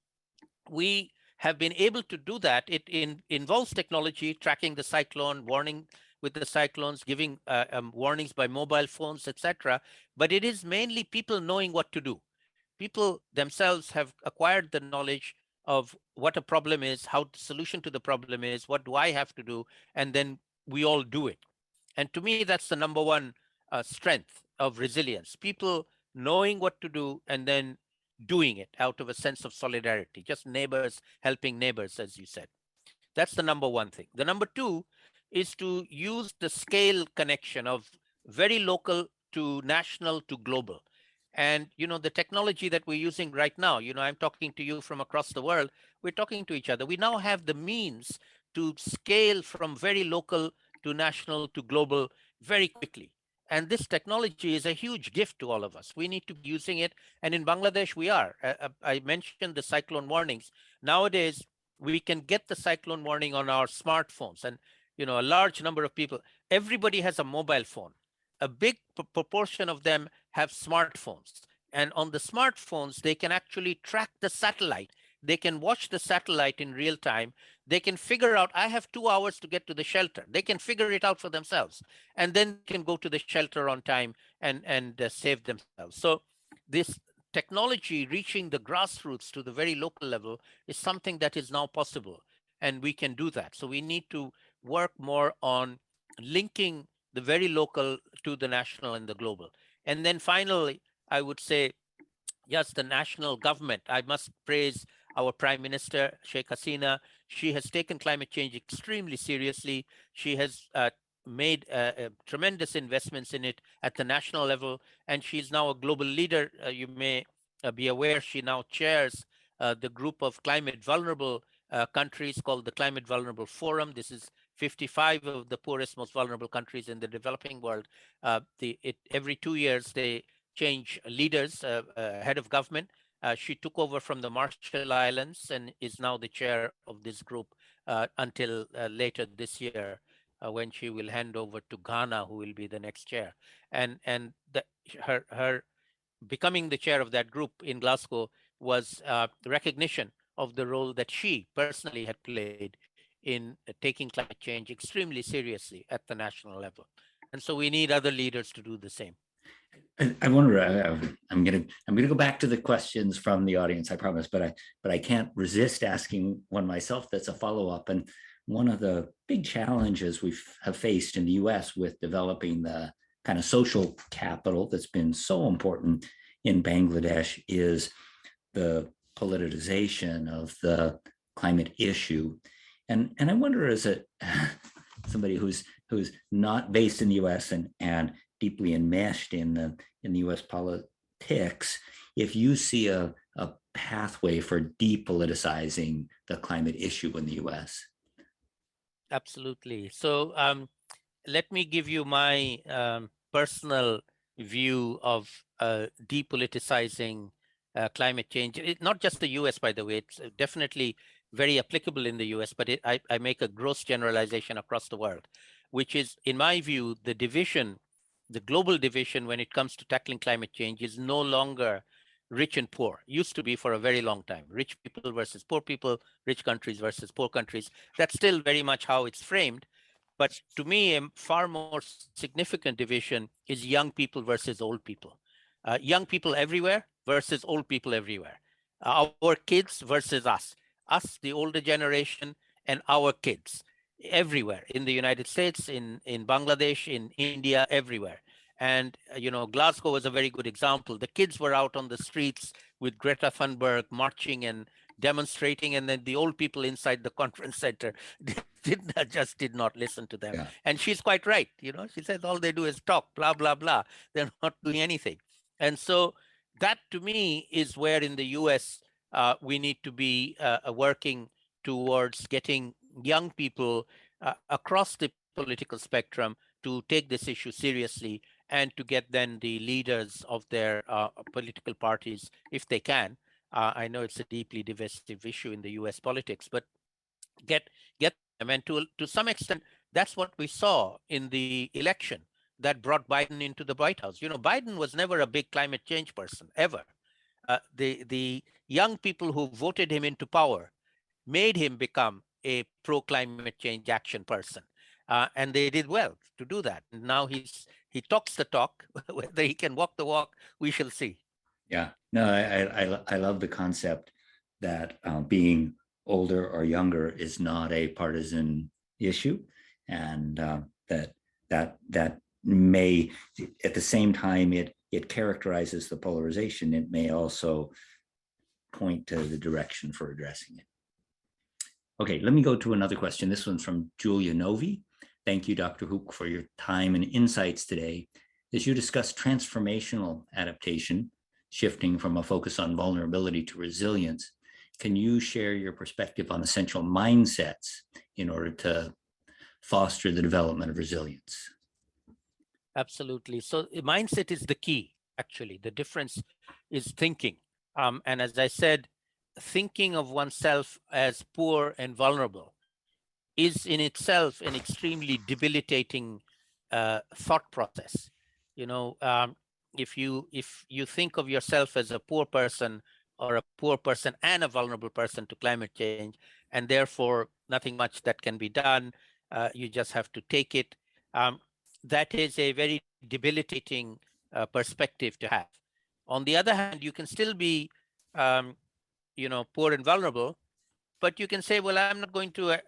[SPEAKER 2] we have been able to do that. It involves technology, tracking the cyclone, warning with the cyclones, giving warnings by mobile phones, etc. But it is mainly people knowing what to do. People themselves have acquired the knowledge of what a problem is, how the solution to the problem is, what do I have to do, and then we all do it. And to me, that's the number one strength of resilience. People knowing what to do and then doing it out of a sense of solidarity, just neighbors helping neighbors, as you said. That's the number one thing. The number 2 is to use the scale connection of very local to national to global. And the technology that we're using right now, I'm talking to you from across the world, we're talking to each other. We now have the means to scale from very local to national to global very quickly. And this technology is a huge gift to all of us. We need to be using it. And in Bangladesh, we are. I mentioned the cyclone warnings. Nowadays, we can get the cyclone warning on our smartphones. And, a large number of people, everybody has a mobile phone. A big proportion of them have smartphones. And on the smartphones, they can actually track the satellite. They can watch the satellite in real time. They can figure out, I have 2 hours to get to the shelter. They can figure it out for themselves, and then can go to the shelter on time and save themselves. So this technology reaching the grassroots to the very local level is something that is now possible, and we can do that. So we need to work more on linking the very local to the national and the global. And then finally, I would say, yes, the national government. I must praise our Prime Minister, Sheikh Hasina. She has taken climate change extremely seriously. She has made tremendous investments in it at the national level, and she's now a global leader. You may be aware she now chairs the group of climate vulnerable countries called the Climate Vulnerable Forum. This is 55 of the poorest, most vulnerable countries in the developing world. Every 2 years, they change leaders, head of government. She took over from the Marshall Islands and is now the chair of this group until later this year, when she will hand over to Ghana, who will be the next chair. And her becoming the chair of that group in Glasgow was the recognition of the role that she personally had played in taking climate change extremely seriously at the national level. And so we need other leaders to do the same.
[SPEAKER 1] I wonder. I'm gonna go back to the questions from the audience. I promise, but I can't resist asking one myself. That's a follow up. And one of the big challenges we have faced in the US with developing the kind of social capital that's been so important in Bangladesh is the politicization of the climate issue. And I wonder, as a somebody who's not based in the US and deeply enmeshed in the US politics, if you see a pathway for depoliticizing the climate issue in the US.
[SPEAKER 2] Absolutely. So let me give you my personal view of depoliticizing climate change. Not just the US, by the way, it's definitely very applicable in the US, but I make a gross generalization across the world, which is, in my view, the division, the global division when it comes to tackling climate change is no longer rich and poor. Used to be for a very long time. Rich people versus poor people, rich countries versus poor countries. That's still very much how it's framed. But to me, a far more significant division is young people versus old people. Young people everywhere versus old people everywhere. Our kids versus us, the older generation, and our kids everywhere in the United States, in Bangladesh, in India, everywhere. And, Glasgow was a very good example. The kids were out on the streets with Greta Thunberg marching and demonstrating, and then the old people inside the conference center did not listen to them.
[SPEAKER 1] Yeah.
[SPEAKER 2] And she's quite right. She says all they do is talk, blah, blah, blah. They're not doing anything. And so that, to me, is where in the US we need to be working towards getting young people across the political spectrum to take this issue seriously, and to get then the leaders of their political parties, if they can. I know it's a deeply divisive issue in the US politics, but get them. And to some extent, that's what we saw in the election that brought Biden into the White House. Biden was never a big climate change person, ever. The young people who voted him into power made him become a pro-climate change action person. And they did well to do that. And now he talks the talk. Whether he can walk the walk, we shall see.
[SPEAKER 1] Yeah, no, I love the concept that being older or younger is not a partisan issue, and that may, at the same time, it characterizes the polarization. It may also point to the direction for addressing it. Okay, let me go to another question. This one's from Julia Novi. Thank you, Dr. Huq, for your time and insights today. As you discuss transformational adaptation, shifting from a focus on vulnerability to resilience, can you share your perspective on essential mindsets in order to foster the development of resilience?
[SPEAKER 2] Absolutely. So mindset is the key, actually. The difference is thinking. And as I said, thinking of oneself as poor and vulnerable is in itself an extremely debilitating thought process. If you think of yourself as a poor person, or a poor person and a vulnerable person to climate change, and therefore nothing much that can be done, you just have to take it. That is a very debilitating perspective to have. On the other hand, you can still be poor and vulnerable, but you can say, well, I'm not going to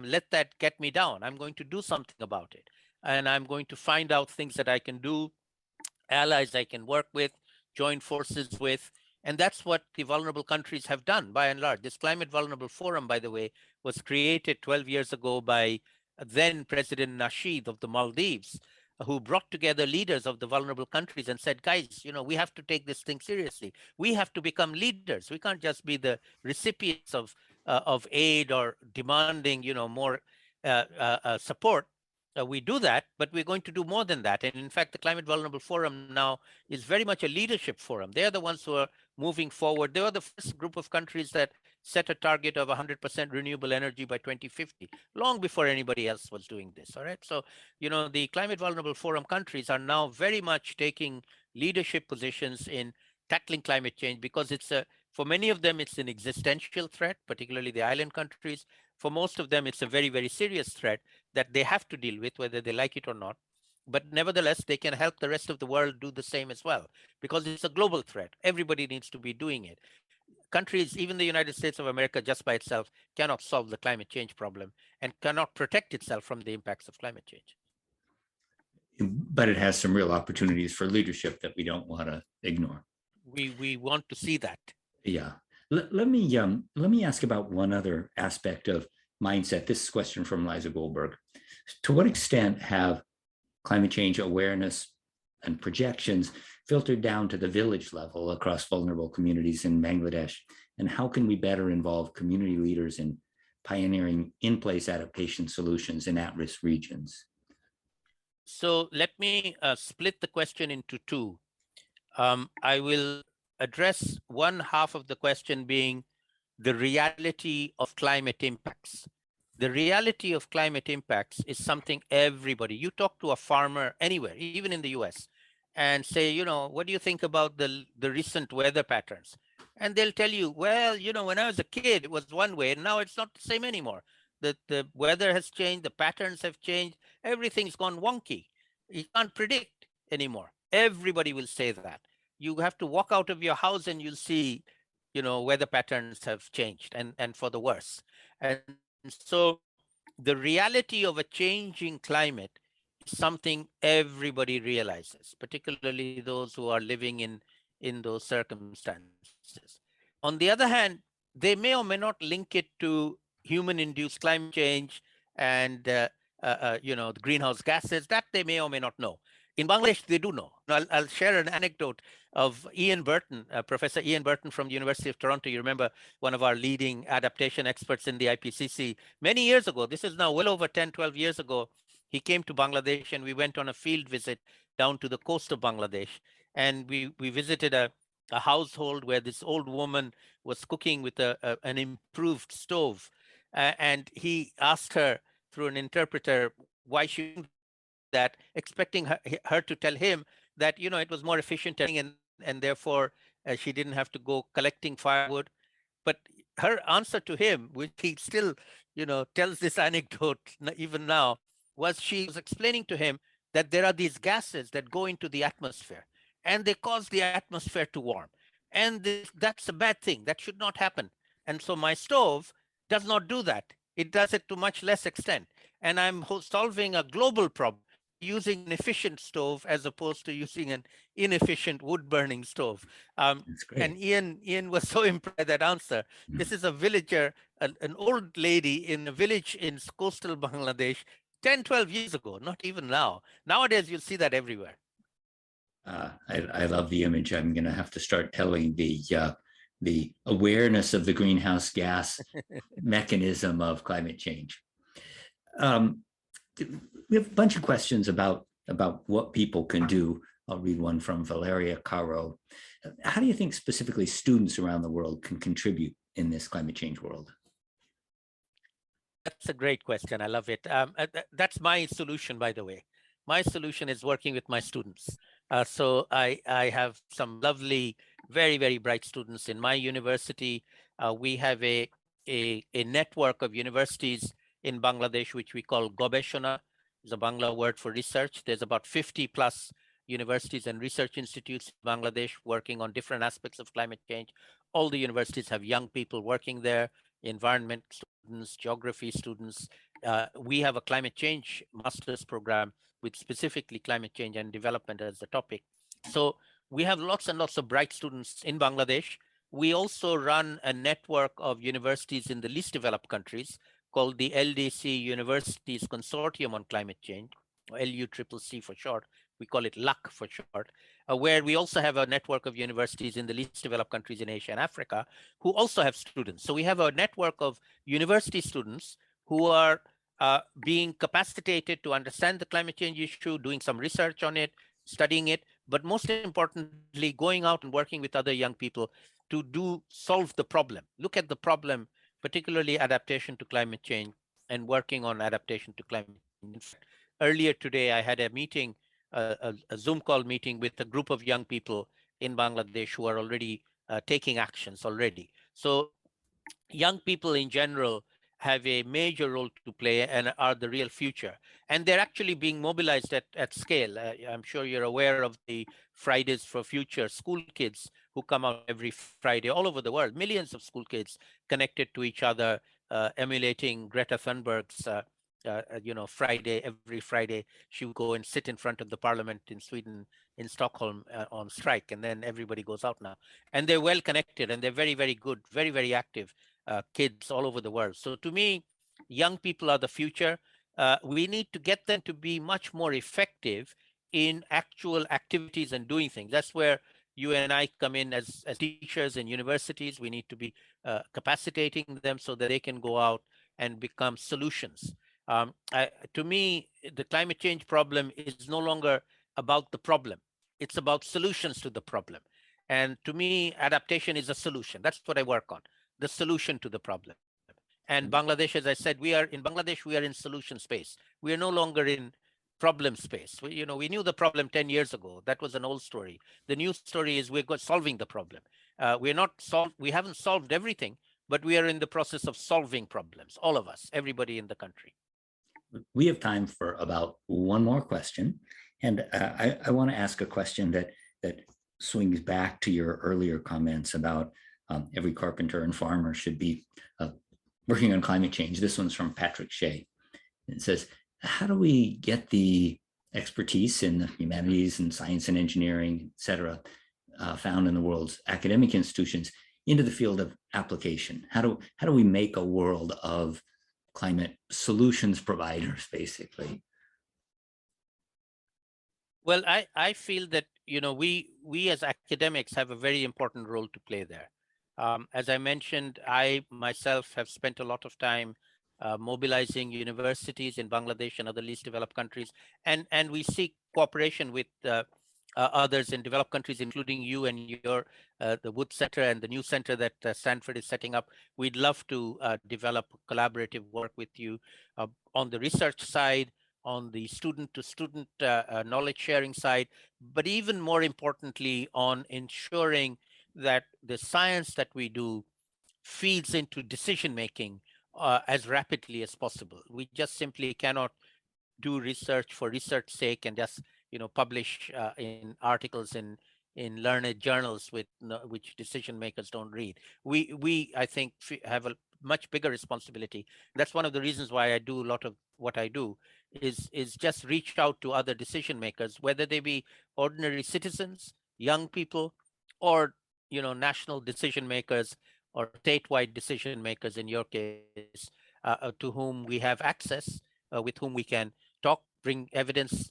[SPEAKER 2] let that get me down. I'm going to do something about it. And I'm going to find out things that I can do, allies I can work with, join forces with. And that's what the vulnerable countries have done, by and large. This Climate Vulnerable Forum, by the way, was created 12 years ago by then President Nasheed of the Maldives, who brought together leaders of the vulnerable countries and said, guys, we have to take this thing seriously. We have to become leaders. We can't just be the recipients of aid or demanding, more support. We do that, but we're going to do more than that. And in fact, the Climate Vulnerable Forum now is very much a leadership forum. They're the ones who are moving forward. They were the first group of countries that set a target of 100% renewable energy by 2050, long before anybody else was doing this. All right. So, the Climate Vulnerable Forum countries are now very much taking leadership positions in tackling climate change, because for many of them, it's an existential threat, particularly the island countries. For most of them, it's a very, very serious threat that they have to deal with, whether they like it or not. But nevertheless, they can help the rest of the world do the same as well, because it's a global threat. Everybody needs to be doing it. countries, even the United States of America just by itself, cannot solve the climate change problem and cannot protect itself from the impacts of climate change.
[SPEAKER 1] But it has some real opportunities for leadership that we don't want to ignore.
[SPEAKER 2] We want to see that.
[SPEAKER 1] Yeah. Let me ask about one other aspect of mindset. This question from Liza Goldberg. To what extent have climate change awareness and projections filtered down to the village level across vulnerable communities in Bangladesh? And how can we better involve community leaders in pioneering in-place adaptation solutions in at-risk regions?
[SPEAKER 2] So let me split the question into two. I will address one half of the question being the reality of climate impacts. The reality of climate impacts is something everybody, you talk to a farmer anywhere, even in the US, and say, you know, what do you think about the recent weather patterns? And they'll tell you, well, you know, when I was a kid, it was one way, and now it's not the same anymore. The weather has changed, the patterns have changed, everything's gone wonky. You can't predict anymore. Everybody will say that. You have to walk out of your house and you'll see, you know, weather patterns have changed and for the worse. And so the reality of a changing climate is something everybody realizes, particularly those who are living in those circumstances. On the other hand, they may or may not link it to human-induced climate change and you know, the greenhouse gases. That they may or may not know. In Bangladesh, they do know. I'll share an anecdote of Ian Burton, Professor Ian Burton from the University of Toronto. You remember, one of our leading adaptation experts in the IPCC. Many years ago, this is now well over 10, 12 years ago, he came to Bangladesh and we went on a field visit down to the coast of Bangladesh. And we visited a household where this old woman was cooking with an improved stove. And he asked her through an interpreter why she that, expecting her to tell him that, you know, it was more efficient and therefore she didn't have to go collecting firewood. But her answer to him, which he still, you know, tells this anecdote even now, was she was explaining to him that there are these gases that go into the atmosphere and they cause the atmosphere to warm. And that's a bad thing. That should not happen. And so my stove does not do that. It does it to much less extent. And I'm solving a global problem using an efficient stove as opposed to using an inefficient wood burning stove. And Ian was so impressed by that answer. This is a villager, an old lady in a village in coastal Bangladesh 10, 12 years ago, not even now. Nowadays, you'll see that everywhere.
[SPEAKER 1] I love the image. I'm going to have to start telling the awareness of the greenhouse gas mechanism of climate change. We have a bunch of questions about what people can do. I'll read one from Valeria Caro. How do you think specifically students around the world can contribute in this climate change world?
[SPEAKER 2] That's a great question. I love it. That's my solution, by the way. My solution is working with my students. So I have some lovely, very, very bright students in my university. We have a network of universities in Bangladesh, which we call Gobeshona. It's a Bangla word for research. There's about 50 plus universities and research institutes in Bangladesh working on different aspects of climate change. All the universities have young people working there, environment students, geography students. We have a climate change master's program with specifically climate change and development as the topic. So we have lots and lots of bright students in Bangladesh. We also run a network of universities in the least developed countries called the LDC Universities Consortium on Climate Change, or LUCCC for short. We call it LUC for short, where we also have a network of universities in the least developed countries in Asia and Africa who also have students. So we have a network of university students who are being capacitated to understand the climate change issue, doing some research on it, studying it, but most importantly, going out and working with other young people to solve the problem. Look at the problem, particularly adaptation to climate change, and working on adaptation to climate change. In fact, earlier today, I had a meeting, a Zoom call meeting with a group of young people in Bangladesh who are already taking actions already. So young people in general have a major role to play and are the real future. And they're actually being mobilized at scale. I'm sure you're aware of the Fridays for Future school kids who come out every Friday all over the world, millions of school kids connected to each other, emulating Greta Thunberg's every Friday, she would go and sit in front of the parliament in Sweden, in Stockholm, on strike, and then everybody goes out now. And they're well connected, and they're very, very good, very, very active kids all over the world. So to me, young people are the future. We need to get them to be much more effective in actual activities and doing things. That's where you and I come in as teachers in universities. We need to be capacitating them so that they can go out and become solutions. To me, the climate change problem is no longer about the problem. It's about solutions to the problem. And to me, adaptation is a solution. That's what I work on, the solution to the problem. And Bangladesh, as I said, we are in solution space. We are no longer in problem space. We knew the problem 10 years ago. That was an old story. The new story is we're solving the problem. We haven't solved everything, but we are in the process of solving problems, all of us, everybody in the country.
[SPEAKER 1] We have time for about one more question. And I want to ask a question that swings back to your earlier comments about every carpenter and farmer should be working on climate change. This one's from Patrick Shea. It says, how do we get the expertise in the humanities and science and engineering, et cetera, found in the world's academic institutions into the field of application? How do we make a world of climate solutions providers, basically?
[SPEAKER 2] Well, I feel that we as academics have a very important role to play there. As I mentioned, I myself have spent a lot of time mobilizing universities in Bangladesh and other least developed countries, and we seek cooperation with others in developed countries, including you and the Woods Center and the new center that Stanford is setting up. We'd love to develop collaborative work with you on the research side, on the student-to-student knowledge sharing side, but even more importantly, on ensuring that the science that we do feeds into decision-making as rapidly as possible. We just simply cannot do research for research's sake and just publish in articles in learned journals which decision makers don't read. We I think have a much bigger responsibility. That's one of the reasons why I do a lot of what I do is just reach out to other decision makers, whether they be ordinary citizens, young people, or national decision makers or statewide decision makers in your case, to whom we have access, with whom we can talk, bring evidence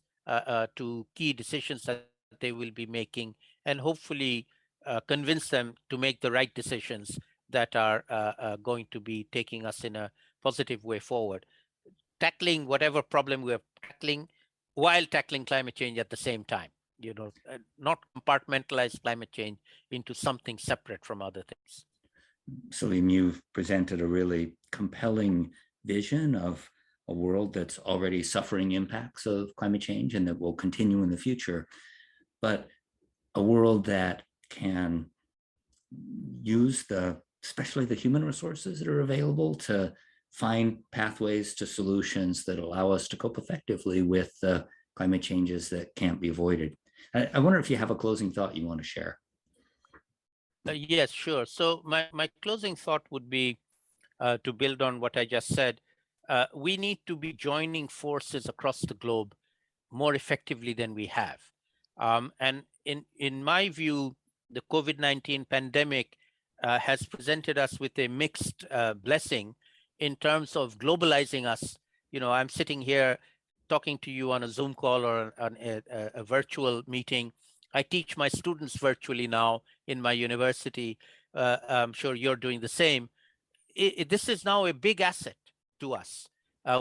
[SPEAKER 2] to key decisions that they will be making, and hopefully convince them to make the right decisions that are going to be taking us in a positive way forward, tackling whatever problem we are tackling while tackling climate change at the same time. Not compartmentalize climate change into something separate from other things.
[SPEAKER 1] Saleem, you've presented a really compelling vision of a world that's already suffering impacts of climate change and that will continue in the future, but a world that can use especially the human resources that are available to find pathways to solutions that allow us to cope effectively with the climate changes that can't be avoided. I wonder if you have a closing thought you want to share.
[SPEAKER 2] Yes, sure. So my closing thought would be to build on what I just said. We need to be joining forces across the globe more effectively than we have. And in my view, the COVID-19 pandemic has presented us with a mixed blessing in terms of globalizing us. I'm sitting here talking to you on a Zoom call or on a virtual meeting. I teach my students virtually now in my university. I'm sure you're doing the same. This is now a big asset to us.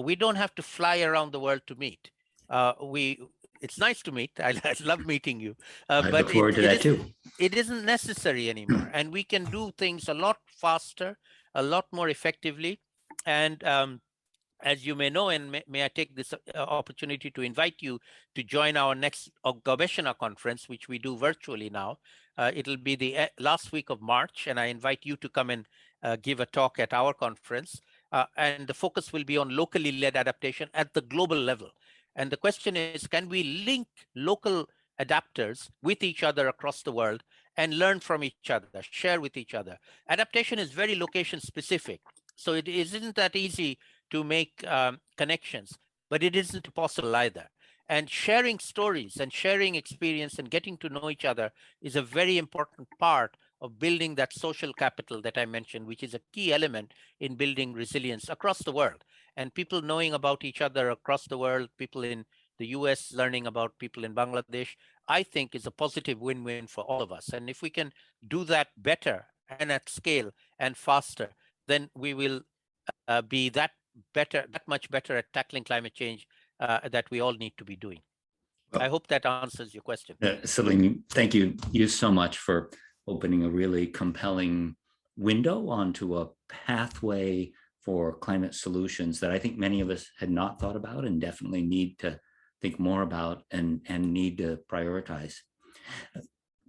[SPEAKER 2] We don't have to fly around the world to meet. It's nice to meet. I love meeting you.
[SPEAKER 1] I look forward to that too.
[SPEAKER 2] It isn't necessary anymore. And we can do things a lot faster, a lot more effectively. And as you may know, and may I take this opportunity to invite you to join our next Gobeshona conference, which we do virtually now. It'll be the last week of March, and I invite you to come and give a talk at our conference. And the focus will be on locally led adaptation at the global level. And the question is, can we link local adapters with each other across the world and learn from each other, share with each other. Adaptation is very location specific. So it isn't that easy to make connections, but it isn't possible either. And sharing stories and sharing experience and getting to know each other is a very important part of building that social capital that I mentioned, which is a key element in building resilience across the world. And people knowing about each other across the world, people in the US learning about people in Bangladesh, I think is a positive win-win for all of us. And if we can do that better and at scale and faster, then we will be that much better at tackling climate change that we all need to be doing.
[SPEAKER 1] Well,
[SPEAKER 2] I hope that answers your question.
[SPEAKER 1] Saleem, thank you so much for opening a really compelling window onto a pathway for climate solutions that I think many of us had not thought about and definitely need to think more about and need to prioritize.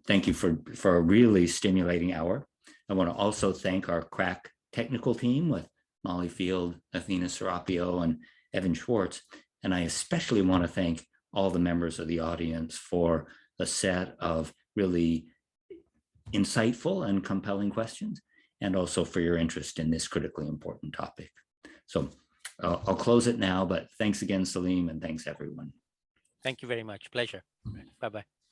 [SPEAKER 1] Thank you for a really stimulating hour. I want to also thank our crack technical team with Molly Field, Athena Serapio, and Evan Schwartz. And I especially want to thank all the members of the audience for a set of really insightful and compelling questions, and also for your interest in this critically important topic. So I'll close it now, but thanks again, Saleem, and thanks everyone.
[SPEAKER 2] Thank you very much. Pleasure. Bye-bye.